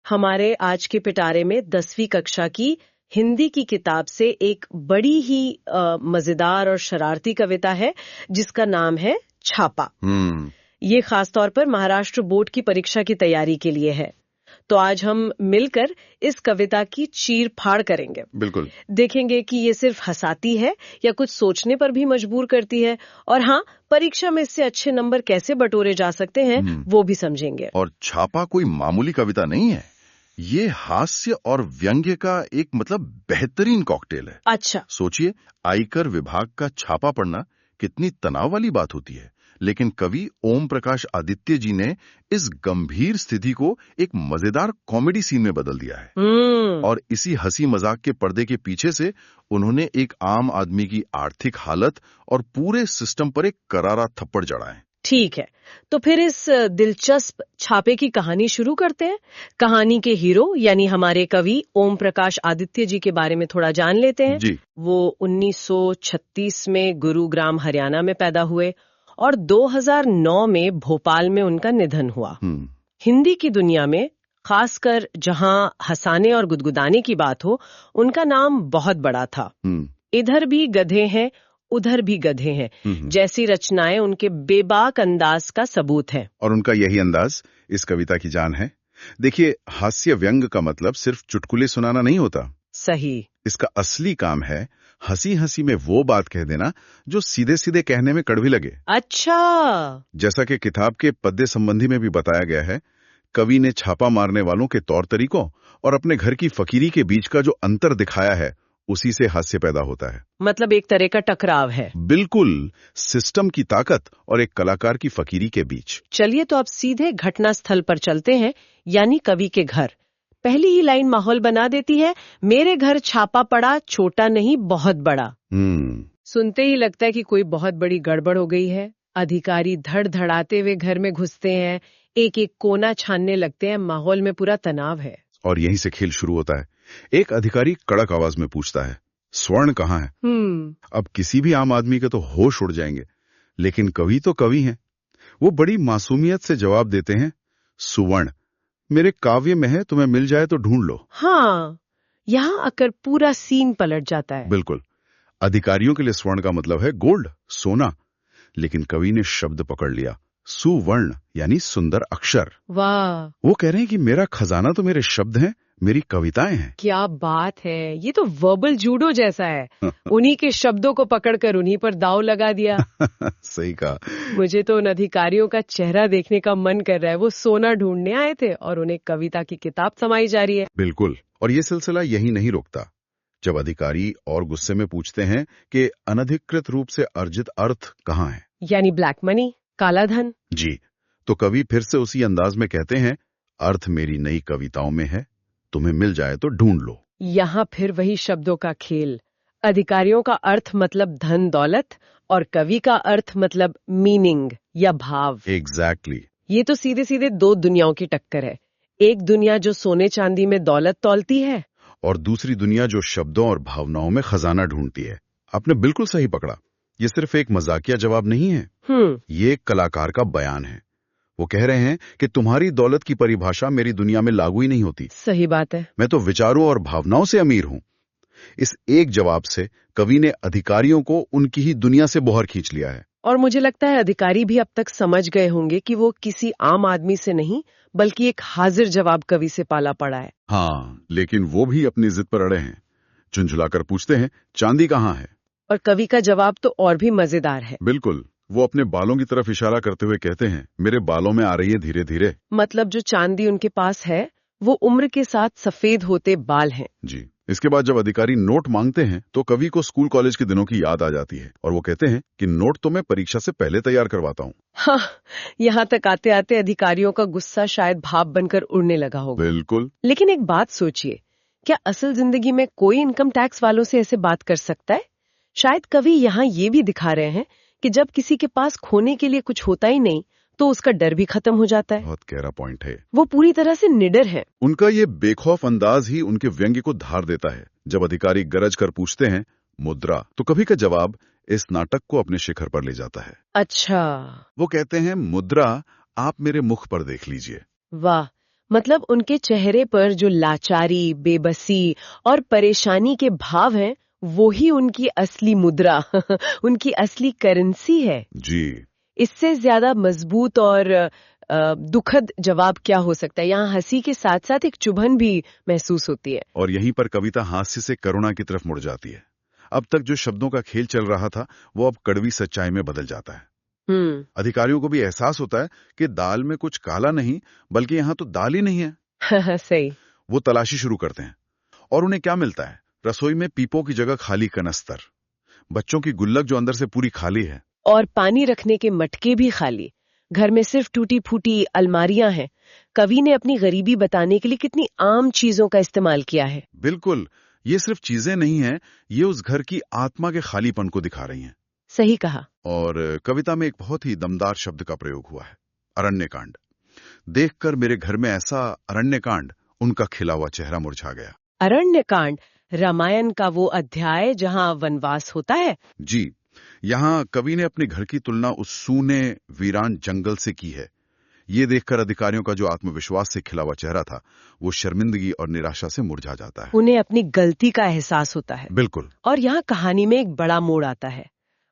हमारे आज के पिटारे में 10वीं कक्षा की हिंदी की किताब से एक बड़ी ही मजेदार और शरारती कविता है जिसका नाम है छापा। ये खास तौर पर महाराष्ट्र बोर्ड की परीक्षा की तैयारी के लिए है। तो आज हम मिलकर इस कविता की चीर फाड़ करेंगे। बिल्कुल। देखेंगे कि ये सिर्फ हंसाती है या कुछ सोचने पर भी मजबूर करती है, और हाँ, परीक्षा में इससे अच्छे नंबर कैसे बटोरे जा सकते हैं वो भी समझेंगे। और छापा कोई मामूली कविता नहीं है, ये हास्य और व्यंग्य का एक बेहतरीन कॉकटेल है। अच्छा। सोचिए, आयकर विभाग का छापा पढ़ना कितनी तनाव वाली बात होती है, लेकिन कवि ओम प्रकाश आदित्य जी ने इस गंभीर स्थिति को एक मजेदार कॉमेडी सीन में बदल दिया है। और इसी हंसी मजाक के पर्दे के पीछे से उन्होंने एक आम आदमी की आर्थिक हालत और पूरे सिस्टम पर एक करारा थप्पड़ जड़ा है। ठीक है, तो फिर इस दिलचस्प छापे की कहानी शुरू करते हैं। कहानी के हीरो यानी हमारे कवि ओम प्रकाश आदित्य जी के बारे में थोड़ा जान लेते हैं जी। वो 1936 में गुरुग्राम हरियाणा में पैदा हुए और 2009 में भोपाल में उनका निधन हुआ। हिंदी की दुनिया में, खासकर जहां हंसाने और गुदगुदाने की बात हो, उनका नाम बहुत बड़ा था। इधर भी गधे हैं, उधर भी गधे हैं जैसी रचनाएं उनके बेबाक अंदाज का सबूत है। और उनका यही अंदाज इस कविता की जान है। देखिए, हास्य व्यंग का मतलब सिर्फ चुटकुले सुनाना नहीं होता। सही। इसका असली काम है हंसी हंसी में वो बात कह देना जो सीधे सीधे कहने में कड़वी लगे। अच्छा। जैसा कि किताब के पद्य संबंधी में भी बताया गया है, कवि ने छापा मारने वालों के तौर तरीकों और अपने घर की फकीरी के बीच का जो अंतर दिखाया है, उसी से हास्य पैदा होता है। मतलब एक तरह का टकराव है। बिल्कुल, सिस्टम की ताकत और एक कलाकार की फकीरी के बीच। चलिए तो अब सीधे घटना स्थल पर चलते हैं, यानी कवि के घर। पहली ही लाइन माहौल बना देती है, मेरे घर छापा पड़ा, छोटा नहीं बहुत बड़ा। सुनते ही लगता है कि कोई बहुत बड़ी गड़बड़ हो गई है। अधिकारी धड़ धड़ाते हुए घर में घुसते हैं, एक एक कोना छानने लगते हैं, माहौल में पूरा तनाव है। और यहीं से खेल शुरू होता है। एक अधिकारी कड़क आवाज में पूछता है, स्वर्ण कहाँ है? अब किसी भी आम आदमी के तो होश उड़ जाएंगे, लेकिन कवि तो कवि हैं। वो बड़ी मासूमियत से जवाब देते हैं, सुवर्ण मेरे काव्य में है, तुम्हें मिल जाए तो ढूंढ लो। हाँ, यहाँ आकर पूरा सीन पलट जाता है। बिल्कुल। अधिकारियों के लिए स्वर्ण का मतलब है गोल्ड, सोना, लेकिन कवि ने शब्द पकड़ लिया, सुवर्ण यानी सुंदर अक्षर। वाह। वो कह रहे हैं कि मेरा खजाना तो मेरे शब्द हैं, मेरी कविताएं हैं। क्या बात है, ये तो वर्बल जूडो जैसा है। उन्हीं के शब्दों को पकड़कर उन्हीं पर दाव लगा दिया। सही कहा। मुझे तो उन अधिकारियों का चेहरा देखने का मन कर रहा है। वो सोना ढूंढने आए थे और उन्हें कविता की किताब समाई जा रही है। बिल्कुल। और ये सिलसिला यही नहीं रुकता। जब अधिकारी और गुस्से में पूछते हैं कि अनधिकृत रूप से अर्जित अर्थ कहाँ है, यानी ब्लैक मनी, काला धन। जी, तो कवि फिर से उसी अंदाज में कहते हैं, अर्थ मेरी नई कविताओं में है, तुम्हें मिल जाए तो ढूंढ लो। यहाँ फिर वही शब्दों का खेल। अधिकारियों का अर्थ मतलब धन दौलत और कवि का अर्थ मतलब मीनिंग या भाव। एग्जैक्टली। ये तो सीधे सीधे दो दुनियाओं की टक्कर है। एक दुनिया जो सोने चांदी में दौलत तौलती है, और दूसरी दुनिया जो शब्दों और भावनाओं में खजाना ढूंढती है। आपने बिल्कुल सही पकड़ा। ये सिर्फ एक मजाकिया जवाब नहीं है, ये एक कलाकार का बयान है। वो कह रहे हैं कि तुम्हारी दौलत की परिभाषा मेरी दुनिया में लागू ही नहीं होती। सही बात है। मैं तो विचारों और भावनाओं से अमीर हूँ। इस एक जवाब से कवि ने अधिकारियों को उनकी ही दुनिया से बाहर खींच लिया है। और मुझे लगता है अधिकारी भी अब तक समझ गए होंगे कि वो किसी आम आदमी से नहीं, बल्कि एक हाजिर जवाब कवि से पाला पड़ा है। हाँ, लेकिन वो भी अपनी जिद पर अड़े हैं। झुंझुलाकर पूछते हैं, चांदी कहाँ है? और कवि का जवाब तो और भी मजेदार है। बिल्कुल। वो अपने बालों की तरफ इशारा करते हुए कहते हैं, मेरे बालों में आ रही है धीरे धीरे। मतलब जो चांदी उनके पास है वो उम्र के साथ सफेद होते बाल हैं। जी। इसके बाद जब अधिकारी नोट मांगते हैं तो कवि को स्कूल कॉलेज के दिनों की याद आ जाती है और वो कहते हैं कि नोट तो मैं परीक्षा से पहले तैयार करवाता हूँ। हाँ, यहाँ तक आते आते अधिकारियों का गुस्सा शायद भाप बनकर उड़ने लगा होगा। बिल्कुल। लेकिन एक बात सोचिए, क्या असल जिंदगी में कोई इनकम टैक्स वालों से ऐसे बात कर सकता है? शायद कवि यहाँ ये भी दिखा रहे हैं कि जब किसी के पास खोने के लिए कुछ होता ही नहीं तो उसका डर भी खत्म हो जाता है। बहुत गहरा पॉइंट है। वो पूरी तरह से निडर है। उनका ये बेखौफ अंदाज ही उनके व्यंग्य को धार देता है। जब अधिकारी गरज कर पूछते हैं, मुद्रा, तो कवि का जवाब इस नाटक को अपने शिखर पर ले जाता है। अच्छा। वो कहते हैं, मुद्रा आप मेरे मुख पर देख लीजिए। वाह, मतलब उनके चेहरे पर जो लाचारी, बेबसी और परेशानी के भाव हैं, वो ही उनकी असली मुद्रा उनकी असली करेंसी है। जी। इससे ज्यादा मजबूत और दुखद जवाब क्या हो सकता है। यहाँ हंसी के साथ साथ एक चुभन भी महसूस होती है। और यहीं पर कविता हास्य से करुणा की तरफ मुड़ जाती है। अब तक जो शब्दों का खेल चल रहा था वो अब कड़वी सच्चाई में बदल जाता है। अधिकारियों को भी एहसास होता है कि दाल में कुछ काला नहीं, बल्कि यहाँ तो दाल ही नहीं है। सही। वो तलाशी शुरू करते हैं और उन्हें क्या मिलता है? रसोई में पीपों की जगह खाली कनस्तर, बच्चों की गुल्लक जो अंदर से पूरी खाली है, और पानी रखने के मटके भी खाली। घर में सिर्फ टूटी फूटी अलमारियां हैं। कवि ने अपनी गरीबी बताने के लिए कितनी आम चीजों का इस्तेमाल किया है। बिल्कुल, ये सिर्फ चीजें नहीं हैं, ये उस घर की आत्मा के खालीपन को दिखा रही हैं। सही कहा। और कविता में एक बहुत ही दमदार शब्द का प्रयोग हुआ है, अरण्यकांड। देखकर मेरे घर में ऐसा अरण्यकांड, उनका खिला हुआ चेहरा मुरझा गया। अरण्यकांड रामायण का वो अध्याय जहाँ वनवास होता है। जी, यहाँ कवि ने अपने घर की तुलना उस सूने वीरान जंगल से की है। ये देखकर अधिकारियों का जो आत्मविश्वास से खिला हुआ चेहरा था, वो शर्मिंदगी और निराशा से मुरझा जाता है। उन्हें अपनी गलती का एहसास होता है। बिल्कुल। और यहाँ कहानी में एक बड़ा मोड़ आता है।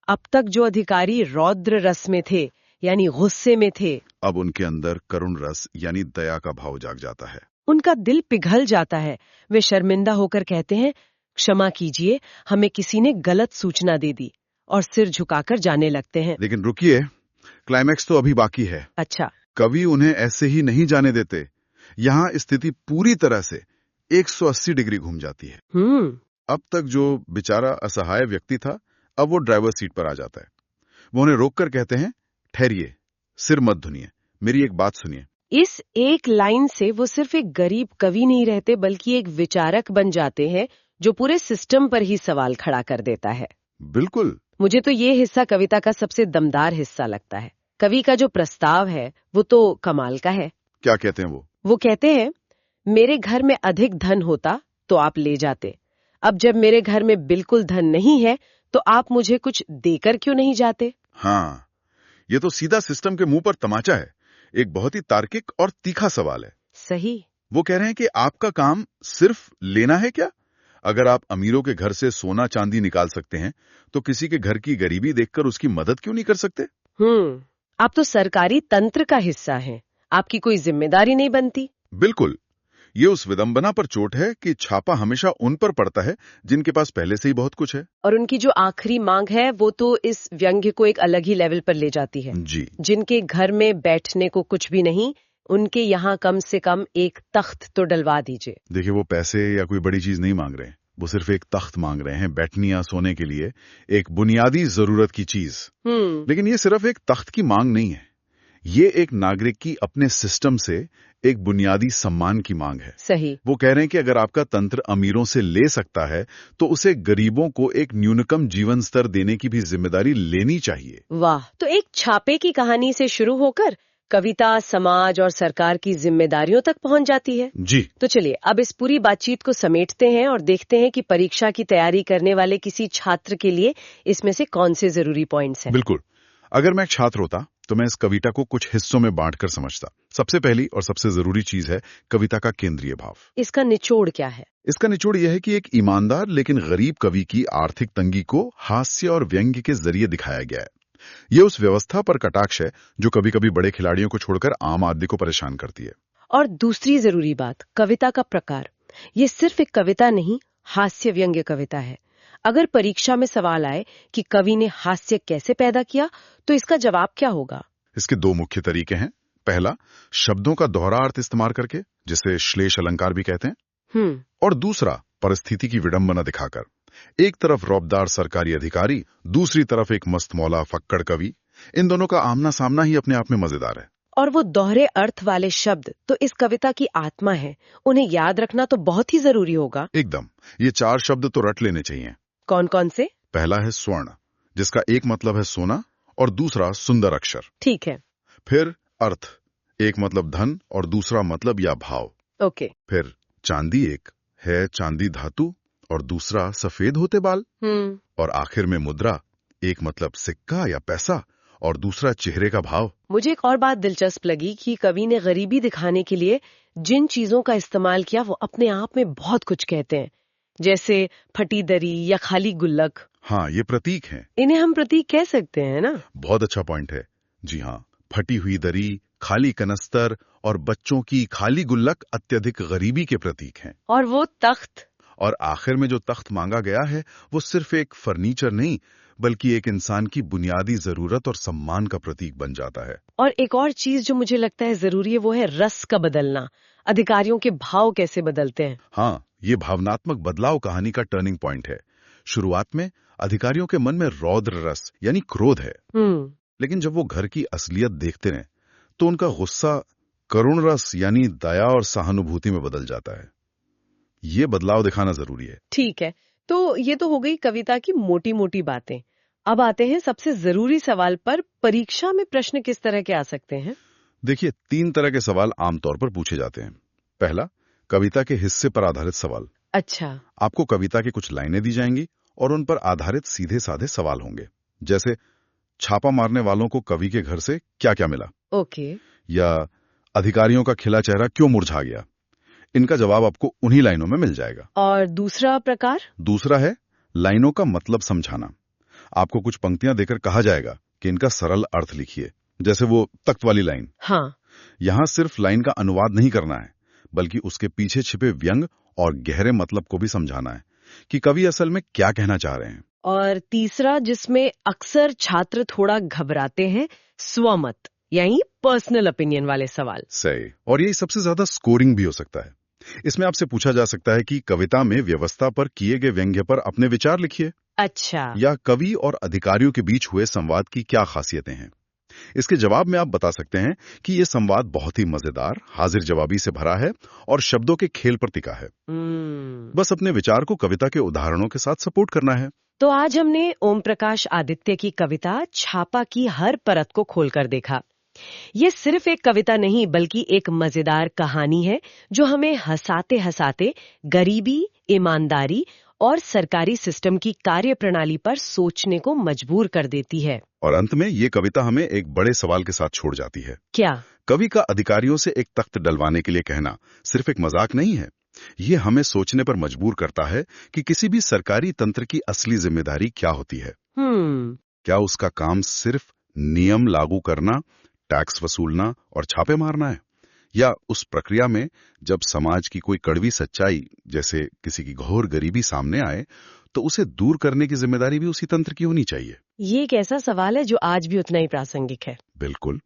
अब तक जो अधिकारी रौद्र रस में थे, यानी गुस्से में थे, अब उनके अंदर करुण रस यानी दया का भाव जाग जाता है। उनका दिल पिघल जाता है। वे शर्मिंदा होकर कहते हैं, क्षमा कीजिए, हमें किसी ने गलत सूचना दे दी, और सिर झुकाकर जाने लगते हैं। लेकिन रुकिए, क्लाइमैक्स तो अभी बाकी है। अच्छा। कवि उन्हें ऐसे ही नहीं जाने देते। यहाँ स्थिति पूरी तरह से 180 डिग्री घूम जाती है। अब तक जो बेचारा असहाय व्यक्ति था, अब वो ड्राइवर सीट पर आ जाता है। वो उन्हें रोककर कहते हैं, ठहरिए, सिर मत धुनिए, मेरी एक बात सुनिए। इस एक लाइन से वो सिर्फ एक गरीब कवि नहीं रहते, बल्कि एक विचारक बन जाते हैं जो पूरे सिस्टम पर ही सवाल खड़ा कर देता है। बिल्कुल। मुझे तो ये हिस्सा कविता का सबसे दमदार हिस्सा लगता है। कवि का जो प्रस्ताव है वो तो कमाल का है। क्या कहते हैं वो? वो कहते हैं, मेरे घर में अधिक धन होता तो आप ले जाते। अब जब मेरे घर में बिल्कुल धन नहीं है, तो आप मुझे कुछ देकर क्यों नहीं जाते? हाँ, ये तो सीधा सिस्टम के मुंह पर तमाचा है। एक बहुत ही तार्किक और तीखा सवाल है। सही। वो कह रहे हैं कि आपका काम सिर्फ लेना है क्या? अगर आप अमीरों के घर से सोना चांदी निकाल सकते हैं, तो किसी के घर की गरीबी देखकर उसकी मदद क्यों नहीं कर सकते? आप तो सरकारी तंत्र का हिस्सा हैं। आपकी कोई जिम्मेदारी नहीं बनती। बिल्कुल। ये उस विडंबना पर चोट है कि छापा हमेशा उन पर पड़ता है जिनके पास पहले से ही बहुत कुछ है। और उनकी जो आखिरी मांग है वो तो इस व्यंग्य को एक अलग ही लेवल पर ले जाती है। जी। जिनके घर में बैठने को कुछ भी नहीं, उनके यहाँ कम से कम एक तख्त तो डलवा दीजिए। देखिए, वो पैसे या कोई बड़ी चीज नहीं मांग रहे हैं, वो सिर्फ एक तख्त मांग रहे हैं, बैठने या सोने के लिए एक बुनियादी जरूरत की चीज। लेकिन ये सिर्फ एक तख्त की मांग नहीं है, ये एक नागरिक की अपने सिस्टम से एक बुनियादी सम्मान की मांग है। सही। वो कह रहे हैं कि अगर आपका तंत्र अमीरों से ले सकता है, तो उसे गरीबों को एक न्यूनतम जीवन स्तर देने की भी जिम्मेदारी लेनी चाहिए। वाह। तो एक छापे की कहानी से शुरू होकर कविता, समाज और सरकार की जिम्मेदारियों तक पहुंच जाती है। जी। तो चलिए अब इस पूरी बातचीत को समेटते हैं और देखते हैं कि परीक्षा की तैयारी करने वाले किसी छात्र के लिए इसमें से कौन से जरूरी पॉइंट्स हैं। बिल्कुल। अगर मैं एक छात्र होता तो मैं इस कविता को कुछ हिस्सों में बांटकर समझता। सबसे पहली और सबसे जरूरी चीज है कविता का केंद्रीय भाव। इसका निचोड़ क्या है? इसका निचोड़ यह है कि एक ईमानदार लेकिन गरीब कवि की आर्थिक तंगी को हास्य और व्यंग्य के जरिए दिखाया गया है। यह उस व्यवस्था पर कटाक्ष है जो कभी कभी बड़े खिलाड़ियों को छोड़कर आम आदमी को परेशान करती है। और दूसरी जरूरी बात, कविता का प्रकार। ये सिर्फ एक कविता नहीं, हास्य व्यंग्य कविता है। अगर परीक्षा में सवाल आए कि कवि ने हास्य कैसे पैदा किया, तो इसका जवाब क्या होगा? इसके दो मुख्य तरीके हैं। पहला, शब्दों का दोहरा अर्थ इस्तेमाल करके, जिसे श्लेष अलंकार भी कहते हैं। और दूसरा, परिस्थिति की विडंबना दिखाकर। एक तरफ रौबदार सरकारी अधिकारी, दूसरी तरफ एक मस्तमौला फक्कड़ कवि। इन दोनों का आमना सामना ही अपने आप में मजेदार है। और वो दोहरे अर्थ वाले शब्द तो इस कविता की आत्मा है। उन्हें याद रखना तो बहुत ही जरूरी होगा। एकदम। ये 4 शब्द तो रट लेने चाहिए। कौन कौन से? पहला है स्वर्ण, जिसका एक मतलब है सोना और दूसरा सुंदर अक्षर। ठीक है। फिर अर्थ, एक मतलब धन और दूसरा मतलब या भाव। ओके। फिर चांदी, एक है चांदी धातु और दूसरा सफेद होते बाल। और आखिर में मुद्रा, एक मतलब सिक्का या पैसा और दूसरा चेहरे का भाव। मुझे एक और बात दिलचस्प लगी कि कवि ने गरीबी दिखाने के लिए जिन चीजों का इस्तेमाल किया वो अपने आप में बहुत कुछ कहते हैं, जैसे फटी दरी या खाली गुल्लक। हाँ, ये प्रतीक हैं। इन्हें हम प्रतीक कह सकते हैं ना? बहुत अच्छा पॉइंट है। जी हाँ, फटी हुई दरी, खाली कनस्तर और बच्चों की खाली गुल्लक अत्यधिक गरीबी के प्रतीक हैं। और वो तख्त। और आखिर में जो तख्त मांगा गया है वो सिर्फ एक फर्नीचर नहीं बल्कि एक इंसान की बुनियादी जरूरत और सम्मान का प्रतीक बन जाता है। और एक और चीज जो मुझे लगता है जरूरी है वो है रस का बदलना। अधिकारियों के भाव कैसे बदलते हैं? हाँ, ये भावनात्मक बदलाव कहानी का टर्निंग पॉइंट है। शुरुआत में अधिकारियों के मन में रौद्र रस यानी क्रोध है, लेकिन जब वो घर की असलियत देखते हैं तो उनका गुस्सा करुण रस यानी दया और सहानुभूति में बदल जाता है। ये बदलाव दिखाना जरूरी है। ठीक है, तो ये तो हो गई कविता की मोटी मोटी बातें। अब आते हैं सबसे जरूरी सवाल पर, परीक्षा में प्रश्न किस तरह के आ सकते हैं? देखिए, 3 तरह के सवाल आमतौर पर पूछे जाते हैं। पहला, कविता के हिस्से पर आधारित सवाल। अच्छा। आपको कविता की कुछ लाइनें दी जाएंगी और उन पर आधारित सीधे साधे सवाल होंगे, जैसे छापा मारने वालों को कवि के घर से क्या क्या मिला, ओके। या अधिकारियों का खिला चेहरा क्यों मुरझा गया। इनका जवाब आपको उन्हीं लाइनों में मिल जाएगा। और दूसरा प्रकार? दूसरा है लाइनों का मतलब समझाना। आपको कुछ पंक्तियां देकर कहा जाएगा कि इनका सरल अर्थ लिखिए, जैसे वो तख्त वाली लाइन। हाँ। यहां सिर्फ लाइन का अनुवाद नहीं करना है, बल्कि उसके पीछे छिपे व्यंग और गहरे मतलब को भी समझाना है कि कवि असल में क्या कहना चाह रहे हैं। और तीसरा, जिसमें अक्सर छात्र थोड़ा घबराते हैं, स्वमत यानी पर्सनल ओपिनियन वाले सवाल। सही। और यही सबसे ज्यादा स्कोरिंग भी हो सकता है। इसमें आपसे पूछा जा सकता है कि कविता में व्यवस्था पर किए गए व्यंग्य पर अपने विचार लिखिए। अच्छा। या कवि और अधिकारियों के बीच हुए संवाद की क्या खासियतें हैं। इसके जवाब में आप बता सकते हैं कि ये संवाद बहुत ही मजेदार, हाजिर जवाबी से भरा है और शब्दों के खेल पर टिका है। बस अपने विचार को कविता के उदाहरणों के साथ सपोर्ट करना है। तो आज हमने ओम प्रकाश आदित्य की कविता छापा की हर परत को खोलकर देखा। ये सिर्फ एक कविता नहीं बल्कि एक मजेदार कहानी है जो हमें हंसाते हंसाते गरीबी, ईमानदारी और सरकारी सिस्टम की कार्यप्रणाली पर सोचने को मजबूर कर देती है। और अंत में ये कविता हमें एक बड़े सवाल के साथ छोड़ जाती है। क्या? कवि का अधिकारियों से एक तख्त डलवाने के लिए कहना सिर्फ एक मजाक नहीं है। ये हमें सोचने पर मजबूर करता है कि किसी भी सरकारी तंत्र की असली जिम्मेदारी क्या होती है। क्या उसका काम सिर्फ नियम लागू करना, टैक्स वसूलना और छापे मारना है, या उस प्रक्रिया में जब समाज की कोई कड़वी सच्चाई जैसे किसी की घोर गरीबी सामने आए तो उसे दूर करने की जिम्मेदारी भी उसी तंत्र की होनी चाहिए? ये एक ऐसा सवाल है जो आज भी उतना ही प्रासंगिक है। बिल्कुल।